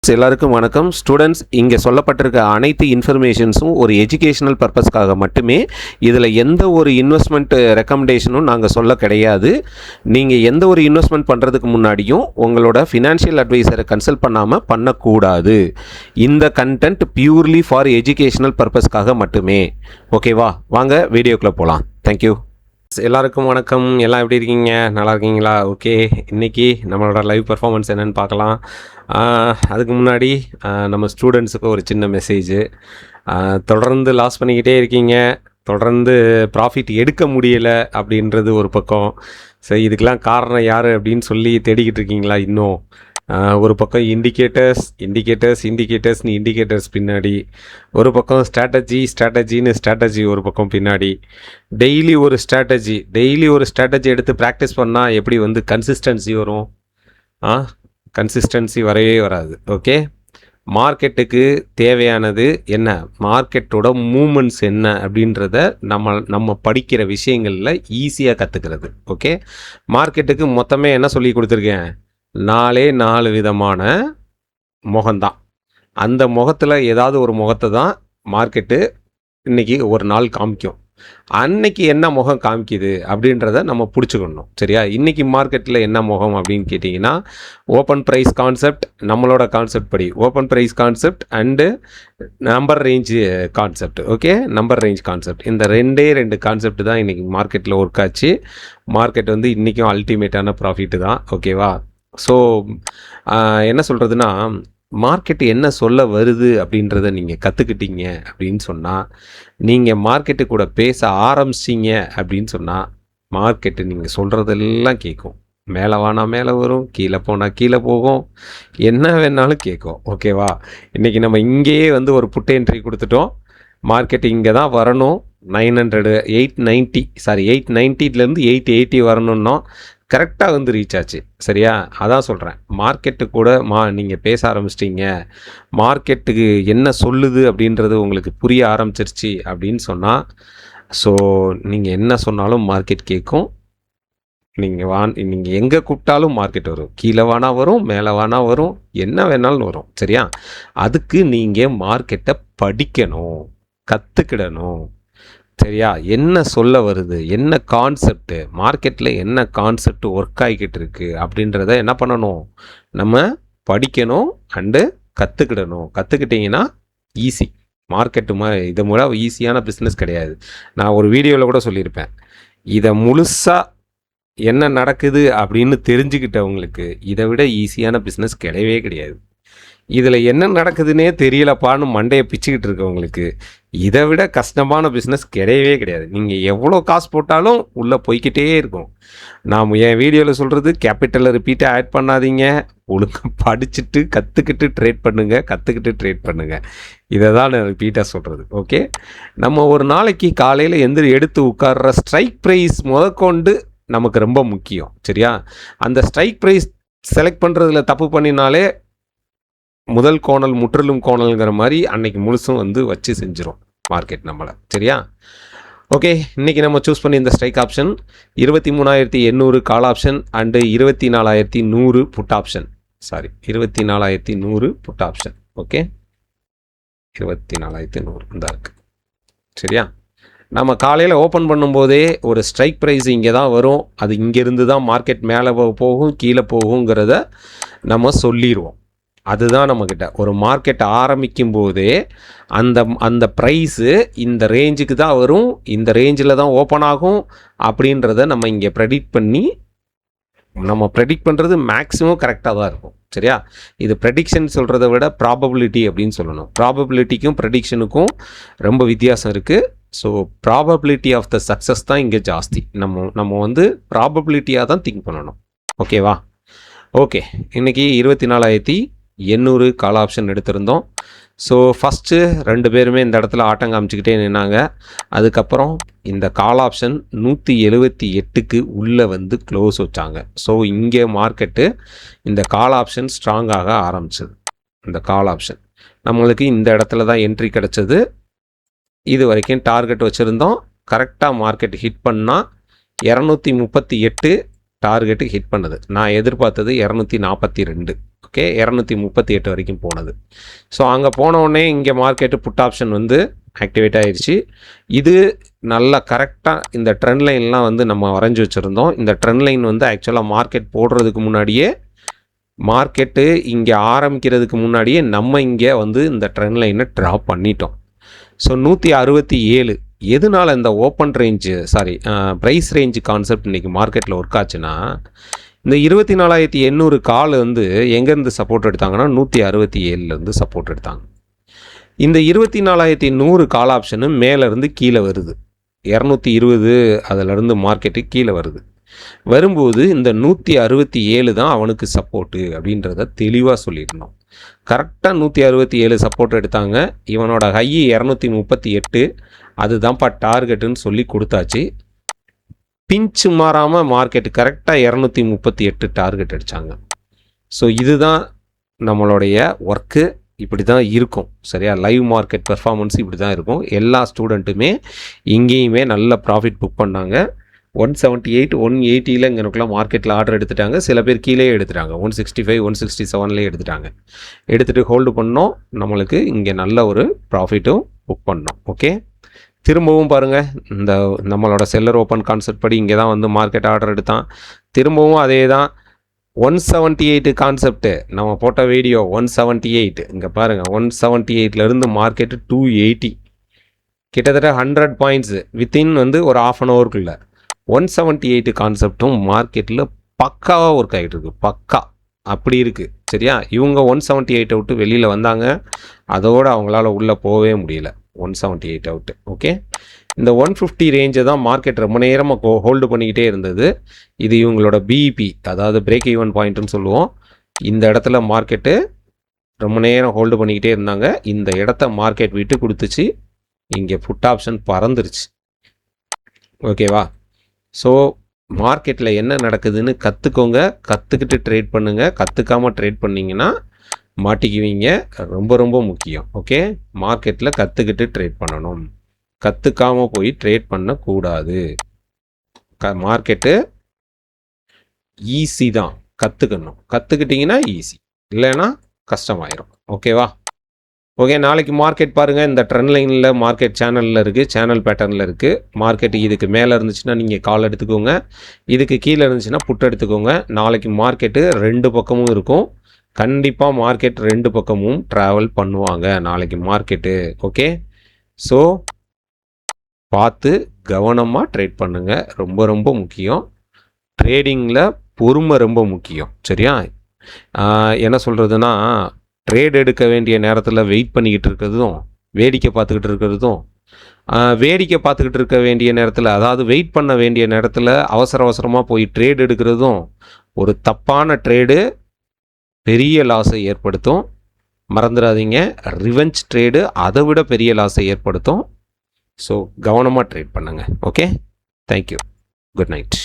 எல்லாருக்கும் வணக்கம். ஸ்டூடெண்ட்ஸ், இங்கே சொல்லப்பட்டிருக்க அனைத்து இன்ஃபர்மேஷன்ஸும் ஒரு எஜுகேஷனல் பர்பஸ்க்காக மட்டுமே. இதில் எந்த ஒரு இன்வெஸ்ட்மெண்ட் ரெக்கமெண்டேஷனும் நாங்கள் சொல்ல கிடையாது. நீங்கள் எந்த ஒரு இன்வெஸ்ட்மெண்ட் பண்ணுறதுக்கு முன்னாடியும் உங்களோட ஃபினான்ஷியல் அட்வைசரை கன்சல்ட் பண்ணாமல் பண்ணக்கூடாது. இந்த கண்டென்ட் பியூர்லி ஃபார் எஜுகேஷனல் பர்பஸ்க்காக மட்டுமே. ஓகேவா? வாங்க வீடியோக்குள்ளே போகலாம். தேங்க்யூ. எல்லாருக்கும் வணக்கம். எல்லாம் எப்படி இருக்கீங்க? நல்லா இருக்கீங்களா? ஓகே, இன்றைக்கி நம்மளோட லைவ் பர்ஃபார்மன்ஸ் என்னென்னு பார்க்கலாம். அதுக்கு முன்னாடி நம்ம ஸ்டூடெண்ட்ஸுக்கு ஒரு சின்ன மெசேஜு. தொடர்ந்து லாஸ் பண்ணிக்கிட்டே இருக்கீங்க, தொடர்ந்து ப்ராஃபிட் எடுக்க முடியலை அப்படின்றது ஒரு பக்கம். சரி, இதுக்கெலாம் காரணம் யார் அப்படின்னு சொல்லி தேடிக்கிட்டு இருக்கீங்களா? இன்னும் ஒரு பக்கம் இண்டிகேட்டர்ஸ் பின்னாடி, ஒரு பக்கம் ஸ்ட்ராட்டஜின்னு ஒரு பக்கம் பின்னாடி. டெய்லி ஒரு ஸ்ட்ராட்டஜி எடுத்து ப்ராக்டிஸ் பண்ணால் எப்படி கன்சிஸ்டன்சி வரும்? கன்சிஸ்டன்சி வரவே வராது. ஓகே, மார்க்கெட்டுக்கு தேவையானது என்ன, மார்க்கெட்டோட மூமெண்ட்ஸ் என்ன அப்படின்றத நம்ம படிக்கிற விஷயங்களில் ஈஸியாக கற்றுக்கிறது. ஓகே, மார்க்கெட்டுக்கு மொத்தமே என்ன சொல்லி கொடுத்துருக்கேன்? 4 விதமான முகம்தான். அந்த முகத்தில் ஏதாவது ஒரு முகத்தை தான் மார்க்கெட்டு இன்றைக்கி ஒரு நாள் காமிக்கும். அன்னைக்கு என்ன முகம் காமிக்குது அப்படின்றத நம்ம பிடிச்சிக்கணும். சரியா? இன்றைக்கி மார்க்கெட்டில் என்ன முகம் அப்படின்னு கேட்டிங்கன்னா, ஓப்பன் ப்ரைஸ் கான்செப்ட், நம்மளோட கான்செப்ட் படி open price concept and number range concept. Okay, number range concept, இந்த ரெண்டு கான்செப்ட் தான் இன்றைக்கி மார்க்கெட்டில் ஒர்க் ஆச்சு. மார்க்கெட் இன்றைக்கும் அல்டிமேட்டான ப்ராஃபிட்டு தான். ஓகேவா? ஸோ என்ன சொல்கிறதுனா, மார்க்கெட்டு என்ன சொல்ல வருது அப்படின்றத நீங்கள் கற்றுக்கிட்டீங்க அப்படின்னு சொன்னால், நீங்கள் மார்க்கெட்டு கூட பேச ஆரம்பிச்சிங்க அப்படின்னு சொன்னால், மார்க்கெட்டு நீங்கள் சொல்கிறதெல்லாம் கேட்கும். மேலே வானா மேலே வரும், கீழே போனால் கீழே போகும், என்ன வேணாலும் கேட்கும். ஓகேவா? இன்றைக்கி நம்ம இங்கேயே ஒரு புட் என்ட்ரி கொடுத்துட்டோம். மார்க்கெட்டு இங்கே தான் வரணும். 890 880 வரணுன்னா கரெக்டாக ரீச் ஆச்சு. சரியா? அதான் சொல்கிறேன், மார்க்கெட்டு கூட நீங்கள் பேச ஆரம்பிச்சிட்டிங்க, மார்க்கெட்டுக்கு என்ன சொல்லுது அப்படின்றது உங்களுக்கு புரிய ஆரம்பிச்சிருச்சு அப்படின்னு சொன்னால், ஸோ நீங்கள் என்ன சொன்னாலும் மார்க்கெட் கேட்கும். நீங்கள் எங்கே கூப்பிட்டாலும் மார்க்கெட் வரும். கீழே வானா வரும், மேலே வானா வரும், என்ன வேணாலும் வரும். சரியா? அதுக்கு நீங்கள் மார்க்கெட்டை படிக்கணும், கற்றுக்கிடணும். சரியா? என்ன சொல்ல வருது, என்ன கான்செப்ட், மார்க்கெட்டில் என்ன கான்செப்ட் ஒர்க் ஆகிக்கிட்டு இருக்குது அப்படின்றத என்ன பண்ணணும்? நம்ம படிக்கணும் அண்டு கற்றுக்கிடணும். கற்றுக்கிட்டிங்கன்னா ஈஸி. மார்க்கெட்டு இது மூலம் ஈஸியான பிஸ்னஸ் கிடையாது. நான் ஒரு வீடியோவில் கூட சொல்லியிருப்பேன், இதை முழுசாக என்ன நடக்குது அப்படின்னு தெரிஞ்சுக்கிட்டவங்களுக்கு இதை விட ஈஸியான பிஸ்னஸ் கிடையவே கிடையாது. இதில் என்ன நடக்குதுன்னே தெரியலப்பான்னு மண்டையை பிச்சுக்கிட்டு இருக்கவங்களுக்கு இதை விட கஷ்டமான பிஸ்னஸ் கிடையவே கிடையாது. நீங்கள் எவ்வளோ காசு போட்டாலும் உள்ளே போய்கிட்டே இருக்கும். நான் என் வீடியோவில் சொல்கிறது, கேபிட்டலில் ரிப்பீட்டாக ஆட் பண்ணாதீங்க, ஒழுங்காக படிச்சுட்டு கற்றுக்கிட்டு ட்ரேட் பண்ணுங்கள். இதை தான் நான் ரிப்பீட்டாக சொல்கிறது. ஓகே, நம்ம ஒரு நாளைக்கு காலையில் எடுத்து உட்கார்ற ஸ்ட்ரைக் ப்ரைஸ் முதற்கொண்டு நமக்கு ரொம்ப முக்கியம். சரியா? அந்த ஸ்ட்ரைக் ப்ரைஸ் செலக்ட் பண்ணுறதுல தப்பு பண்ணினாலே முதல் கோணல் முற்றிலும் கோணல்ங்கிற மாதிரி அன்னைக்கு முழுசும் வச்சு செஞ்சிடும் மார்க்கெட் நம்மளை. சரியா? ஓகே, இன்றைக்கி நம்ம சூஸ் பண்ணி இந்த strike option 23,800 call option and 24,100 put option. 24,100 put option. Okay, 24,100 இந்த இருக்குது. சரியா? நம்ம காலையில் ஓப்பன் பண்ணும்போதே ஒரு ஸ்ட்ரைக் ப்ரைஸ் இங்கே தான் வரும், அது இங்கேருந்து தான் மார்க்கெட் மேலே போகும் கீழே போகுங்கிறத நம்ம சொல்லிடுவோம். அதுதான் நம்மக்கிட்ட ஒரு மார்க்கெட் ஆரம்பிக்கும் போதே அந்த ப்ரைஸு இந்த ரேஞ்சுக்கு தான் வரும், இந்த ரேஞ்சில் தான் ஓப்பன் ஆகும் அப்படின்றத நம்ம இங்கே ப்ரெடிக்ட் பண்ணுறது மேக்ஸிமம் கரெக்டாக தான் இருக்கும். சரியா? இது ப்ரெடிக்ஷன் சொல்கிறத விட ப்ராபபிலிட்டி அப்படின்னு சொல்லணும். ப்ராபபிலிட்டிக்கும் ப்ரெடிக்ஷனுக்கும் ரொம்ப வித்தியாசம் இருக்குது. So probability of the success தான் இங்கே ஜாஸ்தி. நம்ம ப்ராபபிலிட்டியாக தான் திங்க் பண்ணணும். ஓகேவா? ஓகே, இன்றைக்கி 24,800 கால் ஆப்ஷன் எடுத்திருந்தோம். ஸோ ஃபஸ்ட்டு 2 பேருமே இந்த இடத்துல ஆட்டம் காமிச்சிக்கிட்டே நின்னாங்க. அதுக்கப்புறம் இந்த கால் ஆப்ஷன் 178க்கு உள்ளே க்ளோஸ் வச்சாங்க. ஸோ இங்கே மார்க்கெட்டு இந்த கால் ஆப்ஷன் ஸ்ட்ராங்காக ஆரம்பிச்சது. இந்த கால் ஆப்ஷன் நம்மளுக்கு இந்த இடத்துல தான் என்ட்ரி கிடச்சது. இது வரைக்கும் டார்கெட் வச்சுருந்தோம். கரெக்டாக மார்க்கெட் ஹிட் பண்ணால் 238 டார்கெட்டு ஹிட் பண்ணுது. நான் எதிர்பார்த்தது 242. ஓகே 238 வரைக்கும் போனது. ஸோ அங்கே போனவுடனே இங்கே மார்க்கெட்டு புட் ஆப்ஷன் வந்து ஆக்டிவேட் ஆயிடுச்சு. இது நல்லா கரெக்டாக இந்த ட்ரெண்ட் லைன்லாம் வந்து நம்ம வரைஞ்சி வச்சுருந்தோம். இந்த ட்ரெண்ட் லைன் வந்து ஆக்சுவலாக மார்க்கெட் போடுறதுக்கு முன்னாடியே மார்க்கெட்டு இங்கே ஆரம்பிக்கிறதுக்கு முன்னாடியே நம்ம இங்கே வந்து இந்த ட்ரெண்ட் லைனை ட்ரா பண்ணிட்டோம். ஸோ 167 எதனால் இந்த open range price range concept இன்றைக்கி மார்க்கெட்டில் ஒர்க் ஆச்சுன்னா, இந்த 24,800 கால் வந்து எங்கேருந்து சப்போர்ட் எடுத்தாங்கன்னா 167லேருந்து சப்போர்ட் எடுத்தாங்க. இந்த 24,100 கால் ஆப்ஷனு மேலேருந்து கீழே வருது, 220 அதிலேருந்து மார்க்கெட்டு கீழே வரும்போது இந்த 167 தான் அவனுக்கு சப்போர்ட்டு அப்படின்றத தெளிவாக சொல்லியிருந்தோம். கரெக்டாக 167 சப்போர்ட் எடுத்தாங்க. இவனோட ஹை 238, அதுதான்ப்பா டார்கெட்டுன்னு சொல்லி கொடுத்தாச்சு. பிஞ்சு மாறாமல் மார்க்கெட்டு கரெக்டாக 238 டார்கெட் அடித்தாங்க. ஸோ இதுதான் நம்மளுடைய ஒர்க்கு. இப்படி தான் இருக்கும், சரியா? லைவ் மார்க்கெட் பெர்ஃபார்மன்ஸ் இப்படி தான் இருக்கும். எல்லா ஸ்டூடெண்ட்டுமே இங்கேயுமே நல்ல ப்ராஃபிட் புக் பண்ணாங்க. 178 180 இங்கனுக்குலாம் மார்க்கெட்டில் ஆர்டர் எடுத்துட்டாங்க. சில பேர் கீழே எடுத்துட்டாங்க, 165 167 எடுத்துட்டாங்க. எடுத்துகிட்டு ஹோல்டு பண்ணோம். நம்மளுக்கு இங்கே நல்ல ஒரு ப்ராஃபிட்டும் புக் பண்ணோம். ஓகே, திரும்பவும் பாருங்கள், இந்த நம்மளோட செல்லர் ஓப்பன் கான்செப்ட் படி இங்கே தான் வந்து மார்க்கெட் ஆர்டர் எடுத்தான். திரும்பவும் அதே தான் 178 கான்செப்ட்டு நம்ம போட்ட வீடியோ 178. இங்கே பாருங்கள், 178லேருந்து மார்க்கெட்டு 280, கிட்டத்தட்ட 100 பாயிண்ட்ஸு வித்தின் வந்து ஒரு ½ அன் ஹவருக்குள்ள 178 கான்செப்டும் மார்க்கெட்டில் பக்காவாக ஒர்க் ஆகிட்டு இருக்கு. பக்கா அப்படி இருக்குது, சரியா? இவங்க 178 விட்டு வெளியில் வந்தாங்க, அதோடு அவங்களால உள்ளே போகவே முடியல. 178 அவுட்டு. ஓகே, இந்த 150 ரேஞ்சை தான் மார்க்கெட் ரொம்ப நேரமாக ஹோல்டு பண்ணிக்கிட்டே இருந்தது. இது இவங்களோட பிஇபி, அதாவது பிரேக் ஈவன் பாயிண்ட்டுன்னு சொல்லுவோம். இந்த இடத்துல மார்க்கெட்டு ரொம்ப நேரம் ஹோல்டு பண்ணிக்கிட்டே இருந்தாங்க. இந்த இடத்த மார்க்கெட் விட்டு கொடுத்துச்சு, இங்கே புட் ஆப்ஷன் பறந்துருச்சு. ஓகேவா? ஸோ மார்க்கெட்டில் என்ன நடக்குதுன்னு கற்றுக்கோங்க, கற்றுக்கிட்டு ட்ரேட் பண்ணுங்கள். கற்றுக்காமல் ட்ரேட் பண்ணிங்கன்னா மாட்டிக்குவீங்க. ரொம்ப ரொம்ப முக்கியம். ஓகே, மார்க்கெட்டில் கற்றுக்கிட்டு ட்ரேட் பண்ணணும், கற்றுக்காமல் போய் ட்ரேட் பண்ணக்கூடாது. மார்க்கெட்டு ஈஸி தான், கற்றுக்கணும். கற்றுக்கிட்டிங்கன்னா ஈஸி, இல்லைன்னா கஷ்டமாயிரும். ஓகேவா? ஓகே, நாளைக்கு மார்க்கெட் பாருங்கள். இந்த ட்ரெண்ட் லைனில் மார்க்கெட் சேனலில் இருக்குது, சேனல் பேட்டர்னில் இருக்குது. மார்க்கெட் இதுக்கு மேலே இருந்துச்சுன்னா நீங்கள் கால் எடுத்துக்கோங்க, இதுக்கு கீழே இருந்துச்சுன்னா புட் எடுத்துக்கோங்க. நாளைக்கு மார்க்கெட்டு 2 பக்கமும் இருக்கும். கண்டிப்பாக மார்க்கெட் 2 பக்கமும் ட்ராவல் பண்ணுவாங்க நாளைக்கு மார்க்கெட்டு. ஓகே, ஸோ பார்த்து கவனமாக ட்ரேட் பண்ணுங்கள். ரொம்ப ரொம்ப முக்கியம். ட்ரேடிங்கில் பொறுமை ரொம்ப முக்கியம், சரியா? என்ன சொல்கிறதுனா, ட்ரேட் எடுக்க வேண்டிய நேரத்தில் வெயிட் பண்ணிக்கிட்டு இருக்கிறதும், வேடிக்கை பார்த்துக்கிட்டு இருக்கிறதும், வேடிக்கை பார்த்துக்கிட்டு இருக்க வேண்டிய நேரத்தில், அதாவது வெயிட் பண்ண வேண்டிய நேரத்தில் அவசரமாக போய் ட்ரேட் எடுக்கிறதும் ஒரு தப்பான ட்ரேடு, பெரிய லாஸை ஏற்படுத்தும். மறந்துடாதீங்க, ரிவெஞ்ச் ட்ரேடு அதை விட பெரிய லாஸை ஏற்படுத்தும். ஸோ கவனமாக ட்ரேட் பண்ணுங்கள். Okay, thank you, good night.